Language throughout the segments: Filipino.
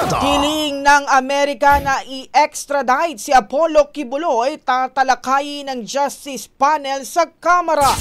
Hiling ng Amerika na i-extradite si Apollo Kibuloy tatalakayin ng Justice Panel sa Kamara.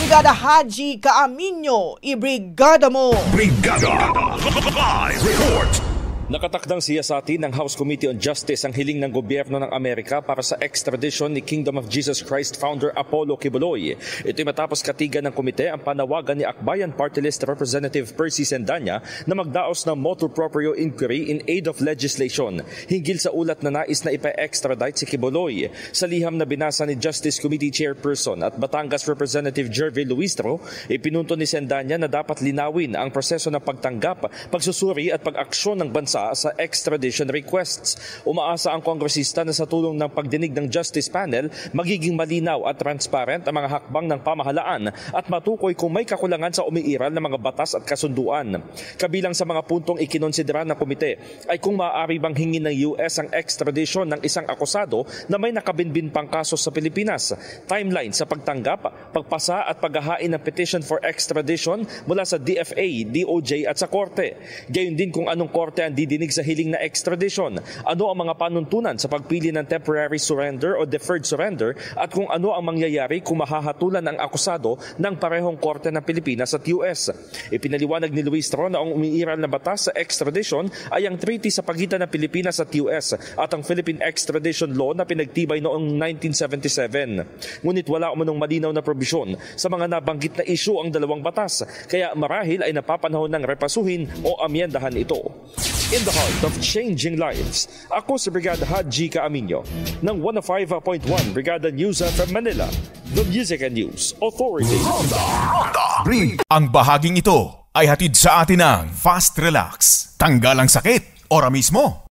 Brigada Haji Caaminyo, ibrigada mo! Brigada! Live report! Nakatakdang siyasatin ng House Committee on Justice ang hiling ng gobyerno ng Amerika para sa extradition ni Kingdom of Jesus Christ founder Apollo Kibuloy. Ito'y matapos katigan ng komite ang panawagan ni Akbayan Party List Representative Percy Sendanya na magdaos ng motu proprio inquiry in aid of legislation hinggil sa ulat na nais na ipa-extradite si Kibuloy. Sa liham na binasa ni Justice Committee Chairperson at Batangas Representative Jervy Luistro, ipinunto ni Sendanya na dapat linawin ang proseso ng pagtanggap, pagsusuri at pag-aksyon ng bansa sa extradition requests. Umaasa ang kongresista na sa tulong ng pagdinig ng Justice Panel, magiging malinaw at transparent ang mga hakbang ng pamahalaan at matukoy kung may kakulangan sa umiiral ng mga batas at kasunduan. Kabilang sa mga puntong ikinonsidera ng komite ay kung maaari bang hingin ng US ang extradition ng isang akusado na may nakabinbin pang kaso sa Pilipinas, timeline sa pagtanggap, pagpasa at paghahain ng petition for extradition mula sa DFA, DOJ at sa korte. Gayon din kung anong korte ang dinig sa hiling na extradition, ano ang mga panuntunan sa pagpili ng temporary surrender o deferred surrender at kung ano ang mangyayari kung mahahatulan ang akusado ng parehong korte ng Pilipinas at US. Ipinaliwanag ni Luistro na ang umiiral na batas sa extradition ay ang treaty sa pagitan ng Pilipinas at US at ang Philippine Extradition Law na pinagtibay noong 1977. Ngunit wala umanong malinaw na probisyon sa mga nabanggit na issue ang dalawang batas, kaya marahil ay napapanahon ng repasuhin o amyendahan ito. In the heart of changing lives, ako si Brigada Haji Caaminyo ng 105.1 Brigada News from Manila, the Music and News Authority. Ang bahaging ito ay hatid sa atin ng Fast Relax. Tanggal ang sakit, ora mismo.